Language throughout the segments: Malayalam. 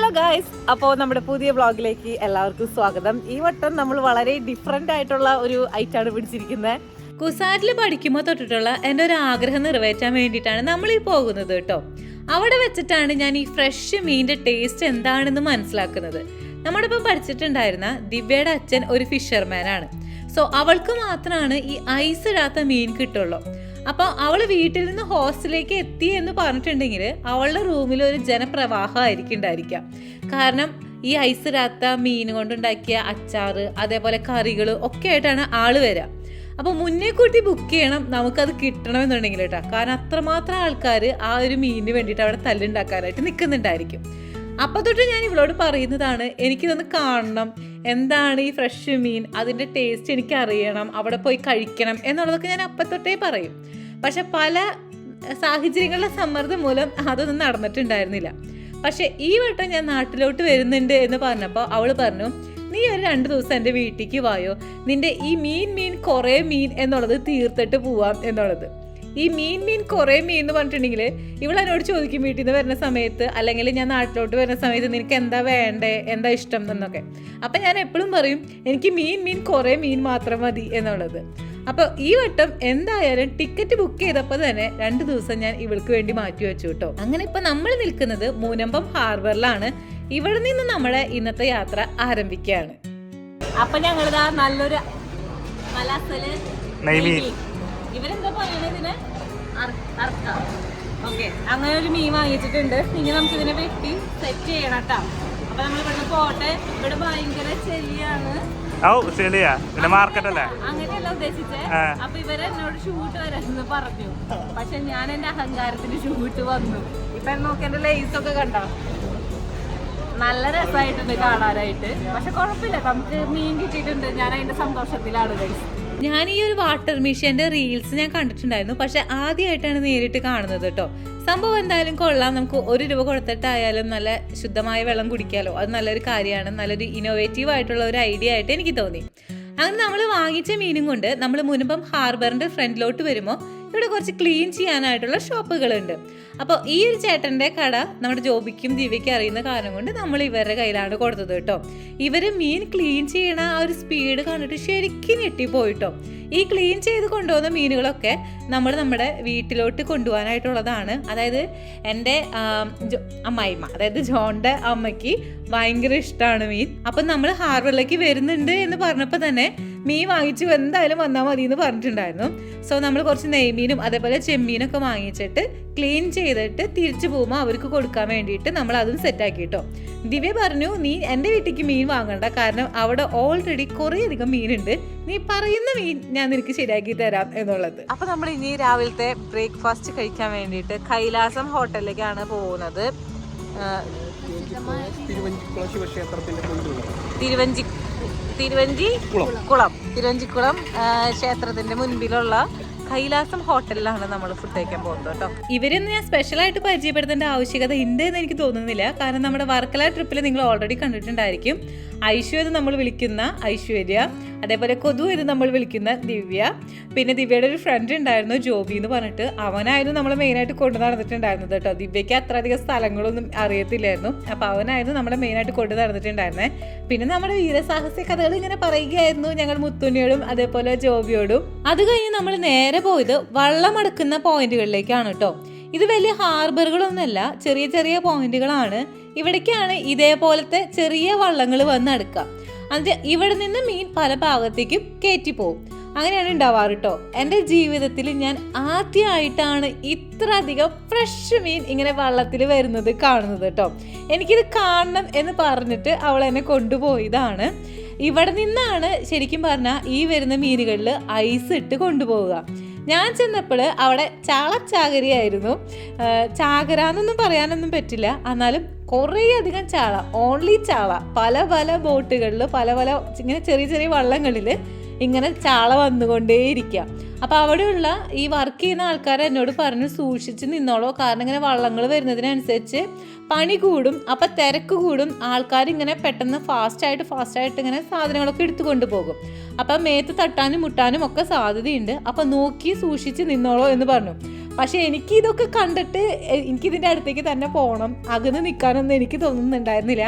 ഹലോ ഗായ്സ്, അപ്പോൾ നമ്മുടെ പുതിയ വ്ളോഗിലേക്ക് എല്ലാവർക്കും സ്വാഗതം. ഈ വട്ടം നമ്മൾ വളരെ ഡിഫറെൻ്റ് ആയിട്ടുള്ള ഒരു ഐറ്റാണ് പിടിച്ചിരിക്കുന്നത്. കുസാറ്റിൽ പഠിക്കുമ്പോൾ തൊട്ടിട്ടുള്ള എൻ്റെ ഒരു ആഗ്രഹം നിറവേറ്റാൻ വേണ്ടിയിട്ടാണ് നമ്മൾ ഈ പോകുന്നത് കേട്ടോ. അവിടെ വെച്ചിട്ടാണ് ഞാൻ ഈ ഫ്രഷ് മീനിൻ്റെ ടേസ്റ്റ് എന്താണെന്ന് മനസ്സിലാക്കുന്നത്. നമ്മുടെ ഇപ്പം പഠിച്ചിട്ടുണ്ടായിരുന്ന ദിവ്യയുടെ അച്ഛൻ ഒരു ഫിഷർമാനാണ്. സോ അവൾക്ക് മാത്രമാണ് ഈ ഐസ് ഇടാത്ത മീൻ കിട്ടുള്ളൂ. അപ്പോൾ അവൾ വീട്ടിൽ നിന്ന് ഹോസ്റ്റലിലേക്ക് എത്തി എന്ന് പറഞ്ഞിട്ടുണ്ടെങ്കിൽ അവളുടെ റൂമിൽ ഒരു ജനപ്രവാഹമായിരിക്കും ഉണ്ടായിരിക്കുക. കാരണം ഈ ഐസ് ഇടാത്ത മീൻ കൊണ്ടുണ്ടാക്കിയ അച്ചാറ് അതേപോലെ കറികൾ ഒക്കെ ആയിട്ടാണ് ആള് വരിക. അപ്പോൾ മുന്നേ കൂട്ടി ബുക്ക് ചെയ്യണം നമുക്കത് കിട്ടണമെന്നുണ്ടെങ്കിൽ കേട്ടോ. കാരണം അത്രമാത്രം ആൾക്കാർ ആ ഒരു മീനിന് വേണ്ടിയിട്ട് അവിടെ തല്ലുണ്ടാക്കാനായിട്ട് നിൽക്കുന്നുണ്ടായിരിക്കും. അപ്പോൾ തൊട്ട് ഞാൻ ഇവളോട് പറയുന്നതാണ്, എനിക്കിതൊന്ന് കാണണം, എന്താണ് ഈ ഫ്രഷ് മീൻ, അതിൻ്റെ ടേസ്റ്റ് എനിക്ക് അറിയണം, അവിടെ പോയി കഴിക്കണം എന്നുള്ളതൊക്കെ ഞാൻ അപ്പം തൊട്ടേ പറയും. പക്ഷെ പല സാഹചര്യങ്ങളുടെ സമ്മർദ്ദം മൂലം അതൊന്നും നടന്നിട്ടുണ്ടായിരുന്നില്ല. പക്ഷെ ഈ വട്ടം ഞാൻ നാട്ടിലോട്ട് വരുന്നുണ്ട് എന്ന് പറഞ്ഞപ്പോൾ അവൾ പറഞ്ഞു, നീ ഒരു 2 ദിവസം എൻ്റെ വീട്ടിലേക്ക് വായോ, നിൻ്റെ ഈ മീൻ കുറേ മീൻ എന്നുള്ളത് തീർത്തിട്ട് പോവാം എന്നുള്ളത്. ഈ മീൻ കുറേ മീൻ എന്ന് പറഞ്ഞിട്ടുണ്ടെങ്കിൽ ഇവൾ എന്നോട് ചോദിക്കും വീട്ടിൽ നിന്ന് വരുന്ന സമയത്ത്, അല്ലെങ്കിൽ ഞാൻ നാട്ടിലോട്ട് വരുന്ന സമയത്ത് നിനക്ക് എന്താ വേണ്ടേ, എന്താ ഇഷ്ടം എന്നൊക്കെ. അപ്പം ഞാൻ എപ്പോഴും പറയും എനിക്ക് മീൻ കുറേ മീൻ മാത്രം മതി എന്നുള്ളത്. അപ്പോൾ ഈ വട്ടം എന്തായാലും ടിക്കറ്റ് ബുക്ക് ചെയ്തപ്പോൾ തന്നെ 2 ദിവസം ഞാൻ ഇവൾക്ക് വേണ്ടി മാറ്റി വെച്ചു കേട്ടോ. അങ്ങനെ ഇപ്പം നമ്മൾ നിൽക്കുന്നത് മൂനമ്പം ഹാർബറിലാണ്. ഇവിടെ നിന്ന് നമ്മുടെ ഇന്നത്തെ യാത്ര ആരംഭിക്കുകയാണ്. അപ്പം ഞങ്ങളിതാ നല്ലൊരു ഇവരെന്താ പറയുന്നത്, ഇതിന് ഓക്കെ, അങ്ങനെ ഒരു മീൻ വാങ്ങിച്ചിട്ടുണ്ട്. ഇനി നമുക്ക് ഇതിനെ വെട്ടി സെറ്റ് ചെയ്യണം കേട്ടോ. അപ്പൊ നമ്മൾ ഇവിടുന്ന് പോട്ടെ. ഇവിടെ ഭയങ്കര ചെല്ലിയാണ്, അങ്ങനെയല്ല ഉദ്ദേശിച്ചേ. അപ്പൊ ഇവരെ എന്നോട് ഷൂട്ട് വരാമെന്ന് പറഞ്ഞു. പക്ഷെ ഞാൻ എന്റെ അഹങ്കാരത്തിന് ഷൂട്ട് വന്നു. ഇപ്പൊ നോക്കി എന്റെ ലേസ് ഒക്കെ കണ്ടോ, നല്ല രസമായിട്ടുണ്ട് കാണാനായിട്ട്. പക്ഷെ കുഴപ്പമില്ല, നമുക്ക് മീൻ കിട്ടിയിട്ടുണ്ട്. ഞാൻ അതിന്റെ സന്തോഷത്തിലാണ് ഗൈസ്. ഞാൻ ഈ ഒരു വാട്ടർ മിഷന്റെ റീൽസ് ഞാൻ കണ്ടിട്ടുണ്ടായിരുന്നു, പക്ഷെ ആദ്യമായിട്ടാണ് നേരിട്ട് കാണുന്നത് കേട്ടോ. സംഭവം എന്തായാലും കൊള്ളാം. നമുക്ക് 1 രൂപ കൊടുത്തിട്ടായാലും നല്ല ശുദ്ധമായ വെള്ളം കുടിക്കാമല്ലോ. അത് നല്ലൊരു കാര്യമാണ്, നല്ലൊരു ഇന്നോവേറ്റീവ് ആയിട്ടുള്ള ഒരു ഐഡിയ ആയിട്ട് എനിക്ക് തോന്നി. അങ്ങനെ നമ്മൾ വാങ്ങിച്ച മീനും കൊണ്ട് നമ്മൾ മുൻപം ഹാർബറിന്റെ ഫ്രണ്ടിലോട്ട് വരുമ്പോൾ ഇവിടെ കുറച്ച് ക്ലീൻ ചെയ്യാനായിട്ടുള്ള ഷോപ്പുകളുണ്ട്. അപ്പോൾ ഈ ഒരു ചേട്ടൻ്റെ കട നമ്മുടെ ജോബിക്കും ദിവ്യയ്ക്കും അറിയുന്ന കാരണം കൊണ്ട് നമ്മൾ ഇവരുടെ കയ്യിലാണ് കൊടുത്തത് കേട്ടോ. ഇവർ മീൻ ക്ലീൻ ചെയ്യണ ആ ഒരു സ്പീഡ് കണ്ടിട്ട് ശരിക്കും ഞെട്ടിപ്പോയിട്ടോ. ഈ ക്ലീൻ ചെയ്ത് കൊണ്ടുപോകുന്ന മീനുകളൊക്കെ നമ്മൾ നമ്മുടെ വീട്ടിലോട്ട് കൊണ്ടുപോകാനായിട്ടുള്ളതാണ്. അതായത് എൻ്റെ അമ്മായിമ്മ, അതായത് ജോണിൻ്റെ അമ്മയ്ക്ക് ഭയങ്കര ഇഷ്ടമാണ് മീൻ. അപ്പം നമ്മൾ ഹാർബറിലേക്ക് വരുന്നുണ്ട് എന്ന് പറഞ്ഞപ്പോൾ തന്നെ മീൻ വാങ്ങിച്ചു എന്തായാലും വന്നാൽ മതി എന്ന് പറഞ്ഞിട്ടുണ്ടായിരുന്നു. സോ നമ്മൾ കുറച്ച് നെയ്മീനും അതേപോലെ ചെമ്മീനൊക്കെ വാങ്ങിച്ചിട്ട് ക്ലീൻ ചെയ്തിട്ട് തിരിച്ചു പോകുമ്പോൾ അവർക്ക് കൊടുക്കാൻ വേണ്ടിയിട്ട് നമ്മൾ അതും സെറ്റാക്കി കേട്ടോ. ദിവ്യ പറഞ്ഞു, നീ എൻ്റെ വീട്ടിലേക്ക് മീൻ വാങ്ങണ്ട, കാരണം അവിടെ ഓൾറെഡി കുറേ അധികം മീനുണ്ട്, നീ പറയുന്ന മീൻ ഞാൻ നിനക്ക് ശരിയാക്കി തരാം എന്നുള്ളത്. അപ്പൊ നമ്മൾ ഇനി രാവിലത്തെ ബ്രേക്ക്ഫാസ്റ്റ് കഴിക്കാൻ വേണ്ടിയിട്ട് കൈലാസം ഹോട്ടലിലേക്കാണ് പോകുന്നത്. തിരുവഞ്ചിക്കുളം ക്ഷേത്രത്തിന്റെ മുൻപിലുള്ള കൈലാസം ഹോട്ടലിലാണ് നമ്മൾ ഫുഡ് കഴിക്കാൻ പോകുന്നത് കേട്ടോ. ഇവരൊന്നും ഞാൻ സ്പെഷ്യലായിട്ട് പരിചയപ്പെടുത്തേണ്ട ആവശ്യകത ഉണ്ട് എന്ന് എനിക്ക് തോന്നുന്നില്ല. കാരണം നമ്മുടെ വർക്കല ട്രിപ്പിൽ നിങ്ങൾ ഓൾറെഡി കണ്ടിട്ടുണ്ടായിരിക്കും. ഐശ്വര്യ എന്ന് നമ്മൾ വിളിക്കുന്ന ഐശ്വര്യ, അതേപോലെ കൊതു എന്ന് നമ്മൾ വിളിക്കുന്ന ദിവ്യ, പിന്നെ ദിവ്യയുടെ ഒരു ഫ്രണ്ട് ഉണ്ടായിരുന്നു ജോബി എന്ന് പറഞ്ഞിട്ട്, അവനായിരുന്നു നമ്മൾ മെയിനായിട്ട് കൊണ്ടു നടന്നിട്ടുണ്ടായിരുന്നത് കേട്ടോ. ദിവ്യയ്ക്ക് അത്ര അധികം സ്ഥലങ്ങളൊന്നും അറിയത്തില്ലായിരുന്നു. അപ്പോൾ അവനായിരുന്നു നമ്മളെ മെയിനായിട്ട് കൊണ്ടു നടന്നിട്ടുണ്ടായിരുന്നത്. പിന്നെ നമ്മുടെ വീരസാഹസ്യ കഥകൾ ഇങ്ങനെ പറയുകയായിരുന്നു ഞങ്ങൾ മുത്തുണ്ണിയോടും അതേപോലെ ജോബിയോടും. അത് കഴിഞ്ഞ് നമ്മൾ നേരെ പോയത് വള്ളമടക്കുന്ന പോയിന്റുകളിലേക്കാണ് കേട്ടോ. ഇത് വലിയ ഹാർബറുകളൊന്നുമല്ല, ചെറിയ ചെറിയ പോയിന്റുകളാണ്. ഇവിടേക്കാണ് ഇതേപോലത്തെ ചെറിയ വള്ളങ്ങൾ വന്ന് അടുക്കുക. എന്നിട്ട് ഇവിടെ നിന്ന് മീൻ പല ഭാഗത്തേക്കും കയറ്റി പോകും. അങ്ങനെയാണ് ഉണ്ടാവാറ് കേട്ടോ. എൻ്റെ ജീവിതത്തിൽ ഞാൻ ആദ്യമായിട്ടാണ് ഇത്ര അധികം ഫ്രഷ് മീൻ ഇങ്ങനെ വള്ളത്തിൽ വരുന്നത് കാണുന്നത് കേട്ടോ. എനിക്കിത് കാണണം എന്ന് പറഞ്ഞിട്ട് അവൾ എന്നെ കൊണ്ടുപോയതാണ്. ഇവിടെ നിന്നാണ് ശരിക്കും പറഞ്ഞാൽ ഈ വരുന്ന മീനുകളിൽ ഐസ് ഇട്ട് കൊണ്ടുപോവുക. ഞാൻ ചെന്നപ്പോൾ അവിടെ ചാളച്ചാകരിയായിരുന്നു. ചാകര എന്നൊന്നും പറയാനൊന്നും പറ്റില്ല, എന്നാലും കുറേ അധികം ചാള, ഓൺലി ചാള. പല പല ബോട്ടുകളിൽ പല പല ഇങ്ങനെ ചെറിയ ചെറിയ വള്ളങ്ങളിൽ ഇങ്ങനെ ചാള വന്നുകൊണ്ടേയിരിക്കുക. അപ്പോൾ അവിടെയുള്ള ഈ വർക്ക് ചെയ്യുന്ന ആൾക്കാർ എന്നോട് പറഞ്ഞു, സൂക്ഷിച്ച് നിന്നോളൂ, കാരണം ഇങ്ങനെ വള്ളങ്ങൾ വരുന്നതിനനുസരിച്ച് പണി കൂടും, അപ്പം തിരക്ക് കൂടും, ആൾക്കാരിങ്ങനെ പെട്ടെന്ന് ഫാസ്റ്റായിട്ട് ഇങ്ങനെ സാധനങ്ങളൊക്കെ എടുത്തുകൊണ്ട് പോകും. അപ്പം മേത്ത് തട്ടാനും മുട്ടാനും ഒക്കെ സാധ്യതയുണ്ട്, അപ്പം നോക്കി സൂക്ഷിച്ച് നിന്നോളൂ എന്ന് പറഞ്ഞു. പക്ഷെ എനിക്ക് ഇതൊക്കെ കണ്ടിട്ട് എനിക്കിതിൻ്റെ അടുത്തേക്ക് തന്നെ പോകണം, അകന്ന് നിൽക്കാനൊന്നും എനിക്ക് തോന്നുന്നുണ്ടായിരുന്നില്ല.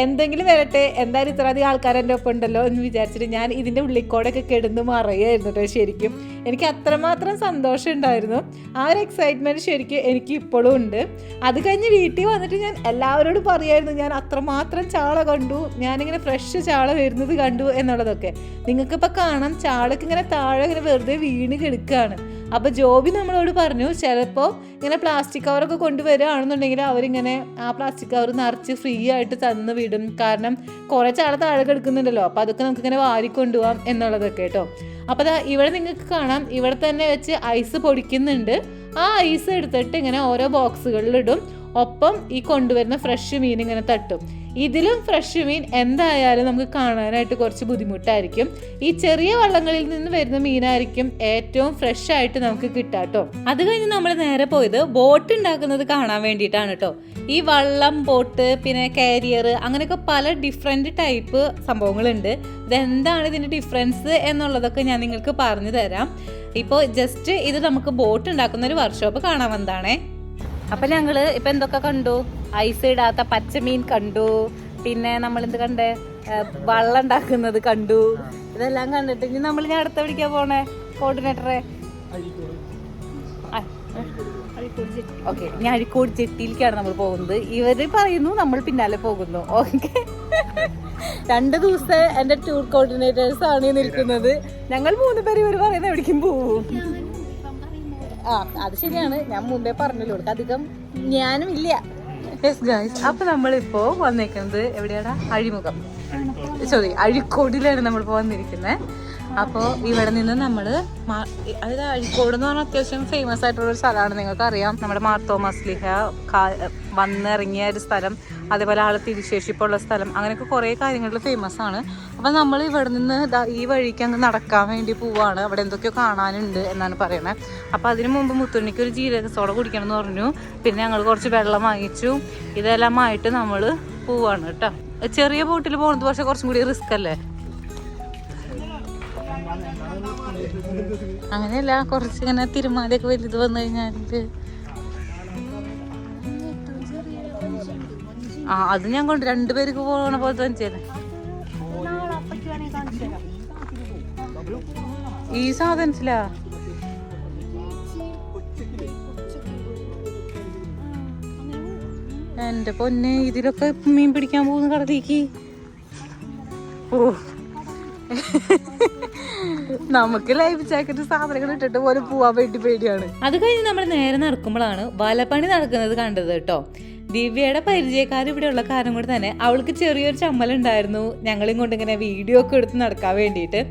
എന്തെങ്കിലും വരട്ടെ, എന്തായാലും ഇത്ര അധികം ആൾക്കാർ എൻ്റെ ഒപ്പം ഉണ്ടല്ലോ എന്ന് വിചാരിച്ചിട്ട് ഞാൻ ഇതിൻ്റെ ഉള്ളിക്കോടൊക്കെ കിടന്ന് മറയായിരുന്നു കേട്ടോ. ശരിക്കും എനിക്ക് അത്രമാത്രം സന്തോഷം ഉണ്ടായിരുന്നു. ആ ഒരു എക്സൈറ്റ്മെൻറ്റ് ശരിക്കും എനിക്ക് ഇപ്പോഴും ഉണ്ട്. അത് കഴിഞ്ഞ് വീട്ടിൽ വന്നിട്ട് ഞാൻ എല്ലാവരോടും പറയായിരുന്നു ഞാൻ അത്രമാത്രം ചാള കണ്ടു, ഞാനിങ്ങനെ ഫ്രഷ് ചാള വരുന്നത് കണ്ടു എന്നുള്ളതൊക്കെ. നിങ്ങൾക്കിപ്പോൾ കാണാം ചാളക്ക് ഇങ്ങനെ താഴെ ഇങ്ങനെ വെറുതെ വീണ് കിടക്കുകയാണ്. അപ്പോൾ ജോബി നമ്മളോട് പറഞ്ഞു ചിലപ്പോൾ ഇങ്ങനെ പ്ലാസ്റ്റിക് കവറൊക്കെ കൊണ്ടുവരികയാണെന്നുണ്ടെങ്കിൽ അവരിങ്ങനെ ആ പ്ലാസ്റ്റിക് കവർ നിറച്ച് ഫ്രീ ആയിട്ട് തന്ന് വിടും. കാരണം കുറേ ചാള താഴെ കിടക്കുന്നുണ്ടല്ലോ, അപ്പോൾ അതൊക്കെ നമുക്കിങ്ങനെ വാരിക്കൊണ്ടുപോകാം എന്നുള്ളതൊക്കെ കേട്ടോ. അപ്പോൾ ഇവിടെ നിങ്ങൾക്ക് കാണാം, ഇവിടെ തന്നെ വെച്ച് ഐസ് പൊടിക്കുന്നുണ്ട്. ആ ഐസ് എടുത്തിട്ട് ഇങ്ങനെ ഓരോ ബോക്സുകളിലിടും. ഒപ്പം ഈ കൊണ്ടുവരുന്ന ഫ്രഷ് മീൻ ഇങ്ങനെ തട്ടും. ഇതിലും ഫ്രഷ് മീൻ എന്തായാലും നമുക്ക് കാണാനായിട്ട് കുറച്ച് ബുദ്ധിമുട്ടായിരിക്കും. ഈ ചെറിയ വള്ളങ്ങളിൽ നിന്ന് വരുന്ന മീനായിരിക്കും ഏറ്റവും ഫ്രഷ് ആയിട്ട് നമുക്ക് കിട്ടാട്ടോ. അത് കഴിഞ്ഞ് നമ്മൾ നേരെ പോയത് ബോട്ട് ഉണ്ടാക്കുന്നത് കാണാൻ വേണ്ടിയിട്ടാണ് കേട്ടോ. ഈ വള്ളം, ബോട്ട്, പിന്നെ കാരിയർ, അങ്ങനെയൊക്കെ പല ഡിഫറെൻറ്റ് ടൈപ്പ് സംഭവങ്ങളുണ്ട്. ഇതെന്താണ് ഇതിൻ്റെ ഡിഫറൻസ് എന്നുള്ളതൊക്കെ ഞാൻ നിങ്ങൾക്ക് പറഞ്ഞു തരാം. ഇപ്പോൾ ജസ്റ്റ് ഇത് നമുക്ക് ബോട്ട് ഉണ്ടാക്കുന്ന ഒരു വർക്ക്ഷോപ്പ് കാണാൻ വന്നതാണേ. അപ്പം ഞങ്ങൾ ഇപ്പം എന്തൊക്കെ കണ്ടു? ഐസ് ഇടാത്ത പച്ചമീൻ കണ്ടു, പിന്നെ നമ്മളിത് കണ്ടേ വള്ളം ഉണ്ടാക്കുന്നത് കണ്ടു. ഇതെല്ലാം കണ്ടിട്ട് ഇനി നമ്മൾ അടുത്ത പിടിക്കാൻ പോണേ കോർഡിനേറ്ററെ. ഓക്കെ, ഇനി അഴീക്കോട് ജെട്ടിയിലേക്കാണ് നമ്മൾ പോകുന്നത്. ഇവർ പറയുന്നു, നമ്മൾ പിന്നാലെ പോകുന്നു. ഓക്കെ, 2 ദിവസത്തെ എൻ്റെ ടൂർ കോർഡിനേറ്റേഴ്സ് ആണ് നിൽക്കുന്നത്. ഞങ്ങൾ 3 പേര് ഇവർ പറയുന്നത് എവിടേക്കും പോവും. അത് ശരിയാണ്, ഞാൻ മുമ്പേ പറഞ്ഞല്ലോ, അധികം ഞാനും ഇല്ല. യെസ് ഗൈസ്, അപ്പൊ നമ്മളിപ്പോ വന്നേക്കുന്നത് എവിടെയാടാ? അഴീക്കോടിലാണ് നമ്മളിപ്പോ വന്നിരിക്കുന്നത്. അപ്പോൾ ഇവിടെ നിന്ന് നമ്മൾ അതായത് അഴീക്കോട് എന്ന് പറഞ്ഞാൽ അത്യാവശ്യം ഫേമസ് ആയിട്ടുള്ളൊരു സ്ഥലമാണ്. നിങ്ങൾക്കറിയാം, നമ്മുടെ മാർത്തോമാ ശ്ലീഹ വന്നിറങ്ങിയ ഒരു സ്ഥലം, അതേപോലെ ആൾ തിരുശേഷിപ്പുള്ള സ്ഥലം, അങ്ങനെയൊക്കെ കുറേ കാര്യങ്ങളിൽ ഫേമസ് ആണ്. അപ്പം നമ്മൾ ഇവിടെ നിന്ന് ഈ വഴിക്ക് അങ്ങ് നടക്കാൻ വേണ്ടി പോവാണ്. അവിടെ എന്തൊക്കെയോ കാണാനുണ്ട് എന്നാണ് പറയുന്നത്. അപ്പോൾ അതിന് മുമ്പ് മുത്തുണ്ണിക്ക് ഒരു ജീരക സോഡ കുടിക്കണം എന്ന് പറഞ്ഞു. പിന്നെ ഞങ്ങൾ കുറച്ച് വെള്ളം വാങ്ങിച്ചു. ഇതെല്ലാം ആയിട്ട് നമ്മൾ പോവാണ് കേട്ടോ. ചെറിയ ബോട്ടിൽ പോകുന്നത് പക്ഷേ കുറച്ചും കൂടി റിസ്ക് അല്ലേ? അങ്ങനെയല്ല, കുറച്ച് ഇങ്ങനെ തിരുമാലയൊക്കെ വലുത് വന്നു കഴിഞ്ഞാൽ അത് ഞാൻ കൊണ്ട് 2 പേർക്ക് പോകണ പോലത്തെ വെച്ചേനെ. ഈ സാധനത്തിലാ എന്റെ പൊന്നെ, ഇതിലൊക്കെ മീൻ പിടിക്കാൻ പോകുന്ന കടലേക്ക്. ഓ, നമുക്ക് ലൈഫ് ജാക്കറ്റ് സാധനങ്ങൾ ഇട്ടിട്ട് പോലും പോവാൻ വേണ്ടി പേടിയാണ്. അത് കഴിഞ്ഞ് നമ്മൾ നേരെ നടക്കുമ്പോഴാണ് വലപ്പണി നടക്കുന്നത് കണ്ടത് കേട്ടോ. ദിവ്യയുടെ പരിചയക്കാർ ഇവിടെയുള്ള കാരണം കൊണ്ട് തന്നെ അവൾക്ക് ചെറിയൊരു ചമ്മലുണ്ടായിരുന്നു ഞങ്ങളെയും കൊണ്ട് ഇങ്ങനെ വീഡിയോ ഒക്കെ എടുത്ത് നടക്കാൻ വേണ്ടിയിട്ട്.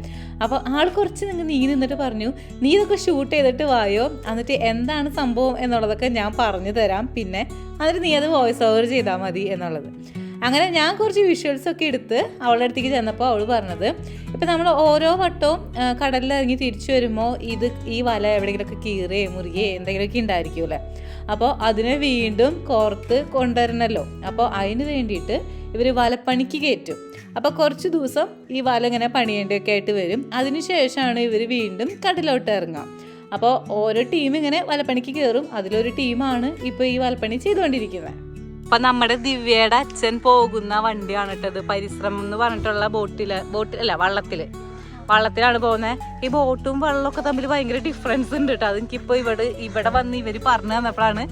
അപ്പോൾ ആൾ കുറച്ച് നീ നിന്നിട്ട് പറഞ്ഞു, നീ ഇതൊക്കെ ഷൂട്ട് ചെയ്തിട്ട് വായോ, എന്നിട്ട് എന്താണ് സംഭവം എന്നുള്ളതൊക്കെ ഞാൻ പറഞ്ഞു തരാം, പിന്നെ എന്നിട്ട് നീ അത് വോയിസ് ഓവർ ചെയ്താൽ മതി എന്നുള്ളത്. അങ്ങനെ ഞാൻ കുറച്ച് വിഷ്വൽസൊക്കെ എടുത്ത് അവളുടെ അടുത്തേക്ക് ചെന്നപ്പോൾ അവൾ പറഞ്ഞത്, ഇപ്പം നമ്മൾ ഓരോ വട്ടവും കടലിലിറങ്ങി തിരിച്ചു വരുമ്പോൾ ഈ വല എവിടെയെങ്കിലുമൊക്കെ കീറുകയോ മുറിയുകയോ എന്തെങ്കിലുമൊക്കെ ഉണ്ടായിരിക്കുമല്ലേ. അപ്പോൾ അതിനെ വീണ്ടും കോർത്ത് കൊണ്ടുവരണമല്ലോ. അപ്പോൾ അതിന് വേണ്ടിയിട്ട് ഇവർ വലപ്പണിക്ക് കയറ്റും. അപ്പോൾ കുറച്ച് ദിവസം ഈ വല ഇങ്ങനെ പണിയേണ്ടതൊക്കെ ആയിട്ട് വരും. അതിനുശേഷമാണ് ഇവർ വീണ്ടും കടലോട്ട് ഇറങ്ങുക. അപ്പോൾ ഓരോ ടീം ഇങ്ങനെ വലപ്പണിക്ക് കയറും. അതിലൊരു ടീമാണ് ഇപ്പോൾ ഈ വലപ്പണി ചെയ്തുകൊണ്ടിരിക്കുന്നത്. അപ്പം നമ്മുടെ ദിവ്യയുടെ അച്ഛൻ പോകുന്ന വണ്ടിയാണ് കേട്ടത്. പരിശ്രമം എന്ന് പറഞ്ഞിട്ടുള്ള വള്ളത്തിലാണ് പോകുന്നത്. ഈ ബോട്ടും വെള്ളമൊക്കെ തമ്മിൽ ഭയങ്കര ഡിഫറൻസ് ഉണ്ട് കേട്ടോ. അതെനിക്കിപ്പോൾ ഇവിടെ വന്ന് ഇവർ പറഞ്ഞു തന്നപ്പോഴാണ്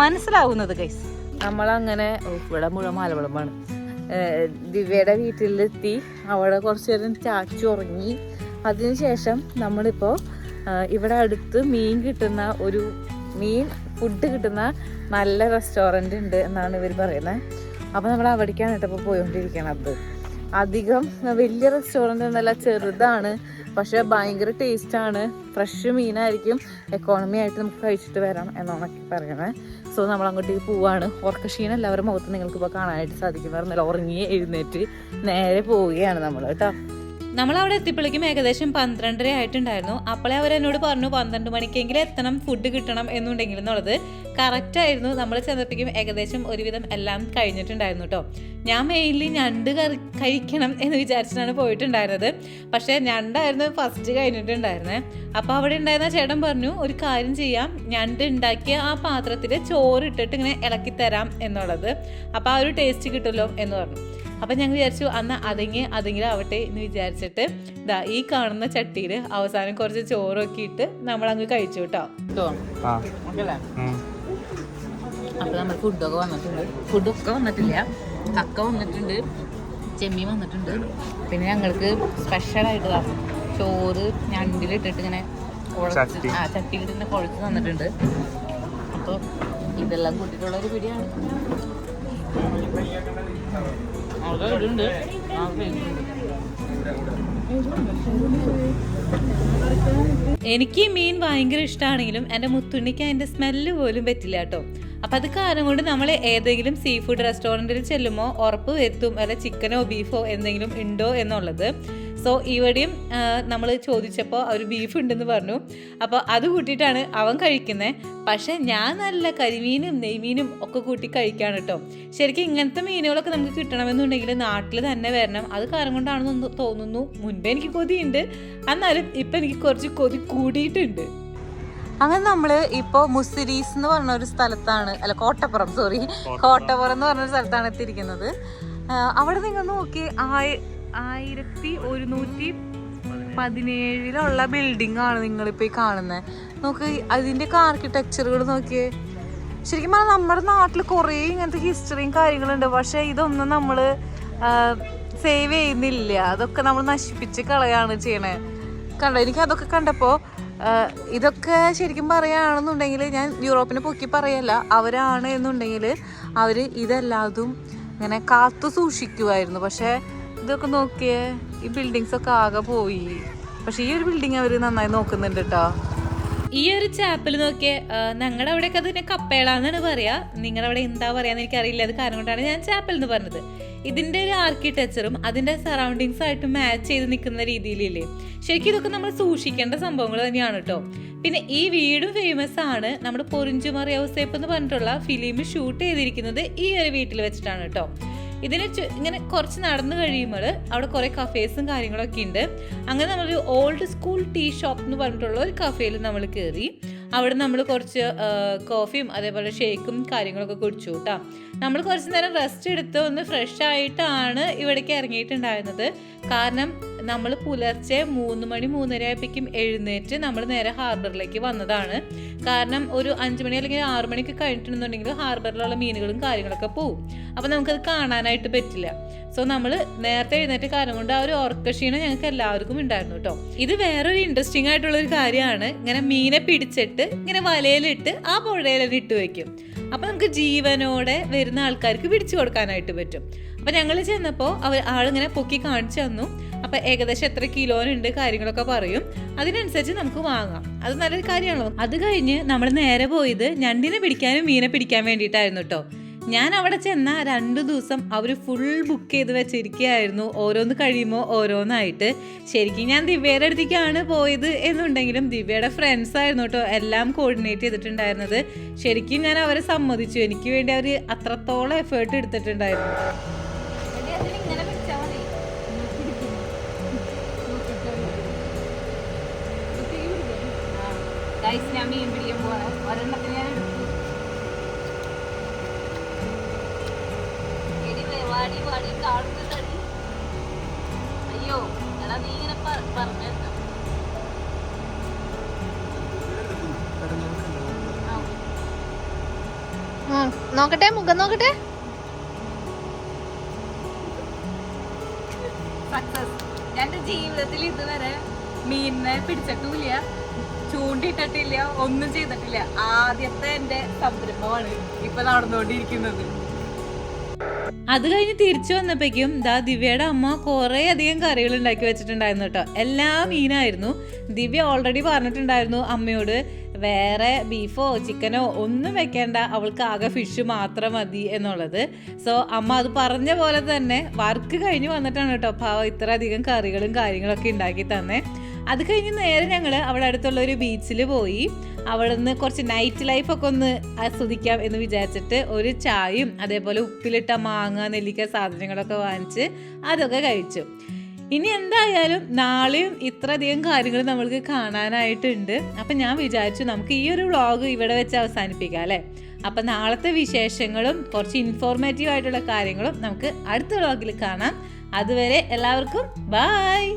മനസ്സിലാവുന്നത് ഗൈസ്. നമ്മളങ്ങനെ ഇവിടെ മുഴുവൻ മലവെള്ളമാണ്. ദിവ്യയുടെ വീട്ടിലെത്തി അവിടെ കുറച്ച് നേരം ചാച്ചു ഉറങ്ങി. അതിനുശേഷം നമ്മളിപ്പോൾ ഇവിടെ അടുത്ത് ഫുഡ് കിട്ടുന്ന നല്ല റെസ്റ്റോറൻറ്റ് ഉണ്ട് എന്നാണ് ഇവർ പറയുന്നത്. അപ്പോൾ നമ്മൾ അവിടേക്കാണ് കേട്ടോ ഇപ്പോൾ പോയിക്കൊണ്ടിരിക്കണത്. അധികം വലിയ റെസ്റ്റോറൻറ്റ് എന്നല്ല, ചെറുതാണ്, പക്ഷേ ഭയങ്കര ടേസ്റ്റാണ്. ഫ്രഷ് മീനായിരിക്കും. എക്കോണമി ആയിട്ട് നമുക്ക് കഴിച്ചിട്ട് വരാം എന്നാണൊക്കെ പറയണത്. സോ നമ്മൾ അങ്ങോട്ടേക്ക് പോവാണ്. ഉറക്കക്ഷീണം എല്ലാവരുടെ മുഖത്ത് നിങ്ങൾക്കിപ്പോൾ കാണാനായിട്ട് സാധിക്കും. പറഞ്ഞാൽ ഉറങ്ങി എഴുന്നേറ്റ് നേരെ പോവുകയാണ് നമ്മൾ കേട്ടോ. നമ്മളവിടെ എത്തിയപ്പോഴേക്കും ഏകദേശം 12:30 ആയിട്ടുണ്ടായിരുന്നു. അപ്പോഴേ അവരെന്നോട് പറഞ്ഞു 12 മണിക്കെങ്കിലും എത്തണം, ഫുഡ് കിട്ടണം എന്നുണ്ടെങ്കിൽ എന്നുള്ളത്. കറക്റ്റായിരുന്നു. നമ്മൾ ചെന്നപ്പോഴേക്കും ഏകദേശം ഒരുവിധം എല്ലാം കഴിഞ്ഞിട്ടുണ്ടായിരുന്നു കേട്ടോ. ഞാൻ മെയിൻലി ഞണ്ട് കഴിക്കണം എന്ന് വിചാരിച്ചിട്ടാണ് പോയിട്ടുണ്ടായിരുന്നത്. പക്ഷേ ഞണ്ടായിരുന്നു ഫസ്റ്റ് കഴിഞ്ഞിട്ടുണ്ടായിരുന്നത്. അപ്പോൾ അവിടെ ഉണ്ടായിരുന്ന ചേട്ടൻ പറഞ്ഞു ഒരു കാര്യം ചെയ്യാം, ഞണ്ട് ഉണ്ടാക്കിയ ആ പാത്രത്തിൽ ചോറിട്ടിട്ട് ഇങ്ങനെ ഇളക്കി തരാം എന്നുള്ളത്. അപ്പോൾ ആ ഒരു ടേസ്റ്റ് കിട്ടുമല്ലോ എന്ന് പറഞ്ഞു. അപ്പം ഞങ്ങൾ വിചാരിച്ചു എന്നാൽ അതെങ്കിലും ആവട്ടെ എന്ന് വിചാരിച്ചിട്ട് ഇതാ ഈ കാണുന്ന ചട്ടിയിൽ അവസാനം കുറച്ച് ചോറൊക്കെ ഇട്ട് നമ്മളങ്ങ് കഴിച്ചു കേട്ടോ. അപ്പോൾ നമ്മൾ ഫുഡൊക്കെ വന്നിട്ടില്ല. കക്ക വന്നിട്ടുണ്ട്, ചെമ്മീൻ വന്നിട്ടുണ്ട്. പിന്നെ ഞങ്ങൾക്ക് സ്പെഷ്യലായിട്ട് ചോറ് ഞണ്ടിലിട്ടിട്ട് ഇങ്ങനെ ചട്ടിയിലിട്ട് ഇങ്ങനെ കുഴച്ച് തന്നിട്ടുണ്ട്. അപ്പോൾ ഇതെല്ലാം കൂട്ടിയിട്ടുള്ളൊരു പിടിയാണ്. എനിക്ക് മീൻ ഭയങ്കര ഇഷ്ടമാണെങ്കിലും എൻ്റെ മുത്തുണ്ണിക്ക് അതിൻ്റെ സ്മെല്ല് പോലും പറ്റില്ല കേട്ടോ. അപ്പം അത് കാരണം കൊണ്ട് നമ്മൾ ഏതെങ്കിലും സീ ഫുഡ് റെസ്റ്റോറൻറ്റിൽ ചെല്ലുമ്പോൾ ഉറപ്പ് വരുത്തും അല്ല ചിക്കനോ ബീഫോ എന്തെങ്കിലും ഉണ്ടോ എന്നുള്ളത്. സോ ഇവിടെയും നമ്മൾ ചോദിച്ചപ്പോൾ അവർ ബീഫ് ഉണ്ടെന്ന് പറഞ്ഞു. അപ്പോൾ അത് കൂട്ടിയിട്ടാണ് അവൻ കഴിക്കുന്നത്. പക്ഷേ ഞാൻ നല്ല കരിമീനും നെയ്മീനും ഒക്കെ കൂട്ടി കഴിക്കാണ് കേട്ടോ. ശരിക്കും ഇങ്ങനത്തെ മീനുകളൊക്കെ നമുക്ക് കിട്ടണമെന്നുണ്ടെങ്കിൽ നാട്ടിൽ തന്നെ വരണം. അത് കാരണം കൊണ്ടാണെന്ന് തോന്നുന്നു. മുൻപേ എനിക്ക് കൊതിയുണ്ട്, എന്നാലും ഇപ്പം എനിക്ക് കുറച്ച് കൊതി കൂടിയിട്ടുണ്ട്. അങ്ങനെ നമ്മൾ ഇപ്പോൾ മുസിരീസ് എന്ന് പറഞ്ഞ ഒരു സ്ഥലത്താണ്, അല്ല കോട്ടപ്പുറം എന്ന് പറഞ്ഞൊരു സ്ഥലത്താണ് എത്തിയിരിക്കുന്നത്. അവിടെ നിങ്ങൾ നോക്കി 1117 ബിൽഡിംഗ് ആണ് നിങ്ങളിപ്പോൾ ഈ കാണുന്നത്. നോക്ക് അതിൻ്റെയൊക്കെ ആർക്കിടെക്ചറുകൾ നോക്കിയേ. ശരിക്കും പറഞ്ഞാൽ നമ്മുടെ നാട്ടിൽ കുറേ ഇങ്ങനത്തെ ഹിസ്റ്ററിയും കാര്യങ്ങളുണ്ട്. പക്ഷേ ഇതൊന്നും നമ്മൾ സേവ് ചെയ്യുന്നില്ല. അതൊക്കെ നമ്മൾ നശിപ്പിച്ച് കളയാണ് ചെയ്യണേ. കണ്ടോ, എനിക്ക് അതൊക്കെ കണ്ടപ്പോൾ ഇതൊക്കെ ശരിക്കും പറയുകയാണെന്നുണ്ടെങ്കിൽ ഞാൻ യൂറോപ്പിനെ പൊക്കി പറയല്ല, അവരാണ് എന്നുണ്ടെങ്കിൽ അവർ ഇതെല്ലാതും ഇങ്ങനെ കാത്തു സൂക്ഷിക്കുമായിരുന്നു. പക്ഷേ ഇതൊക്കെ നോക്കിയേ, ഈ ബിൽഡിങ്സൊക്കെ ആകെ പോയി. പക്ഷേ ഈ ഒരു ബിൽഡിങ് അവർ നന്നായി നോക്കുന്നുണ്ട് കേട്ടോ. ഈ ഒരു ചാപ്പൽ നോക്കിയേ, ഞങ്ങളുടെ അവിടെയൊക്കെ അതിനെ കപ്പേളാന്നാണ് പറയാ. നിങ്ങളുടെ അവിടെ എന്താ പറയാന്ന് എനിക്കറിയില്ല. അത് കാരണം കൊണ്ടാണ് ഞാൻ ചാപ്പൽ എന്ന് പറഞ്ഞത്. ഇതിൻ്റെ ഒരു ആർക്കിടെക്ചറും അതിൻ്റെ സറൗണ്ടിങ്സ് ആയിട്ട് മാച്ച് ചെയ്ത് നിൽക്കുന്ന രീതിയിലില്ലേ, ശരിക്കും ഇതൊക്കെ നമ്മൾ സൂക്ഷിക്കേണ്ട സംഭവങ്ങൾ തന്നെയാണ് കേട്ടോ. പിന്നെ ഈ വീടും ഫേമസ് ആണ്. നമ്മുടെ പൊറിഞ്ചുമർ യൗസേപ്പ് എന്ന് പറഞ്ഞിട്ടുള്ള ഫിലിം ഷൂട്ട് ചെയ്തിരിക്കുന്നത് ഈ ഒരു വീട്ടിൽ വെച്ചിട്ടാണ് കേട്ടോ. ഇതിന് ഇങ്ങനെ കുറച്ച് നടന്നു കഴിയുമ്പോൾ അവിടെ കുറേ കഫേസും കാര്യങ്ങളൊക്കെ ഉണ്ട്. അങ്ങനെ നമ്മളൊരു ഓൾഡ് സ്കൂൾ ടീ ഷോപ്പ് എന്ന് പറഞ്ഞിട്ടുള്ള ഒരു കഫേയിൽ നമ്മൾ കയറി. അവിടെ നമ്മൾ കുറച്ച് കോഫിയും അതേപോലെ ഷേക്കും കാര്യങ്ങളൊക്കെ കുടിച്ചു കേട്ടോ. നമ്മൾ കുറച്ച് നേരം റെസ്റ്റ് എടുത്ത് ഒന്ന് ഫ്രഷ് ആയിട്ടാണ് ഇവിടേക്ക് ഇറങ്ങിയിട്ടുണ്ടായിരുന്നത്. കാരണം നമ്മൾ പുലർച്ചെ 3 മണി 3:30 ആയപ്പോഴേക്കും എഴുന്നേറ്റ് നമ്മൾ നേരെ ഹാർബറിലേക്ക് വന്നതാണ്. കാരണം ഒരു 5 മണി അല്ലെങ്കിൽ 6 മണിക്ക് കഴിഞ്ഞിട്ടുണ്ടെന്നുണ്ടെങ്കിൽ ഹാർബറിലുള്ള മീനുകളും കാര്യങ്ങളൊക്കെ പോവും. അപ്പം നമുക്കത് കാണാനായിട്ട് പറ്റില്ല. സോ നമ്മൾ നേരത്തെ എഴുന്നേറ്റ കാരണം കൊണ്ട് ആ ഒരു ഓർക്കക്ഷീണം ഞങ്ങൾക്ക് എല്ലാവർക്കും ഉണ്ടായിരുന്നു കേട്ടോ. ഇത് വേറൊരു ഇൻട്രസ്റ്റിംഗ് ആയിട്ടുള്ളൊരു കാര്യമാണ്. ഇങ്ങനെ മീനെ പിടിച്ചിട്ട് ഇങ്ങനെ വലയിലിട്ട് ആ പുഴയിലിട്ട് ഇട്ട് വയ്ക്കും. അപ്പം നമുക്ക് ജീവനോടെ വരുന്ന ആൾക്കാർക്ക് പിടിച്ചു കൊടുക്കാനായിട്ട് പറ്റും. അപ്പം ഞങ്ങൾ ചെന്നപ്പോൾ ആളിങ്ങനെ പൊക്കി കാണിച്ചു തന്നു. അപ്പം ഏകദേശം എത്ര കിലോനുണ്ട് കാര്യങ്ങളൊക്കെ പറയും. അതിനനുസരിച്ച് നമുക്ക് വാങ്ങാം. അത് നല്ലൊരു കാര്യമാണല്ലോ. അത് കഴിഞ്ഞ് നമ്മൾ നേരെ പോയത് ഞണ്ടിനെ പിടിക്കാനും മീനെ പിടിക്കാൻ വേണ്ടിയിട്ടായിരുന്നു കേട്ടോ. ഞാൻ അവിടെ ചെന്ന 2 ദിവസം അവർ ഫുൾ ബുക്ക് ചെയ്ത് വെച്ചിരിക്കുകയായിരുന്നു. ഓരോന്ന് കഴിയുമ്പോൾ ഓരോന്നായിട്ട്. ശരിക്കും ഞാൻ ദിവ്യയുടെ അടുത്തേക്കാണ് പോയത് എന്നുണ്ടെങ്കിലും ദിവ്യയുടെ ഫ്രണ്ട്സ് ആയിരുന്നു കേട്ടോ എല്ലാം കോർഡിനേറ്റ് ചെയ്തിട്ടുണ്ടായിരുന്നത്. ശരിക്കും ഞാൻ അവരെ സമ്മതിച്ചു. എനിക്ക് വേണ്ടി അവർ അത്രത്തോളം എഫേർട്ട് എടുത്തിട്ടുണ്ടായിരുന്നു. ഞാൻ മീൻ പിടിക്കാൻ പോവാണ്. ഒരെണ്ണത്തിന് ഞാൻ വാടി കാണുന്നുണ്ടടി. അയ്യോ എടാ നീ ഇങ്ങനെ പറഞ്ഞു നോക്കട്ടെ, മുഖം നോക്കട്ടെ. സക്സസ്. എന്റെ ജീവിതത്തിൽ ഇതുവരെ മീനിനെ പിടിച്ചിട്ടില്ല, ചൂണ്ടിട്ടിട്ടില്ല, ഒന്നും ചെയ്തിട്ടില്ല. ആദ്യത്തെ എന്റെ സംരംഭമാണ് ഇപ്പൊ നടന്നുകൊണ്ടിരിക്കുന്നത്. അത് കഴിഞ്ഞ് തിരിച്ചു വന്നപ്പോഴേക്കും ദിവ്യയുടെ അമ്മ കുറേ അധികം കറികൾ ഉണ്ടാക്കി വെച്ചിട്ടുണ്ടായിരുന്നു കേട്ടോ. എല്ലാ മീനായിരുന്നു. ദിവ്യ ഓൾറെഡി പറഞ്ഞിട്ടുണ്ടായിരുന്നു അമ്മയോട് വേറെ ബീഫോ ചിക്കനോ ഒന്നും വെക്കേണ്ട, അവൾക്ക് ആകെ ഫിഷ് മാത്രം മതി എന്നുള്ളത്. സോ അമ്മ അത് പറഞ്ഞ പോലെ തന്നെ വർക്ക് കഴിഞ്ഞ് വന്നിട്ടാണ് കേട്ടോ പാവം ഇത്ര അധികം കറികളും കാര്യങ്ങളൊക്കെ ഉണ്ടാക്കി തന്നെ. അത് കഴിഞ്ഞ് നേരെ ഞങ്ങൾ അവിടെ അടുത്തുള്ള ഒരു ബീച്ചിൽ പോയി അവിടെ നിന്ന് കുറച്ച് നൈറ്റ് ലൈഫൊക്കെ ഒന്ന് ആസ്വദിക്കാം എന്ന് വിചാരിച്ചിട്ട് ഒരു ചായയും അതേപോലെ ഉപ്പിലിട്ട മാങ്ങ നെല്ലിക്ക സാധനങ്ങളൊക്കെ വാങ്ങിച്ച് അതൊക്കെ കഴിച്ചു. ഇനി എന്തായാലും നാളെയും ഇത്രയധികം കാര്യങ്ങൾ നമ്മൾക്ക് കാണാനായിട്ടുണ്ട്. അപ്പം ഞാൻ വിചാരിച്ചു നമുക്ക് ഈ ഒരു വ്ളോഗ് ഇവിടെ വെച്ച് അവസാനിപ്പിക്കാം അല്ലേ. അപ്പം നാളത്തെ വിശേഷങ്ങളും കുറച്ച് ഇൻഫോർമേറ്റീവ് ആയിട്ടുള്ള കാര്യങ്ങളും നമുക്ക് അടുത്ത വ്ളോഗിൽ കാണാം. അതുവരെ എല്ലാവർക്കും ബൈ.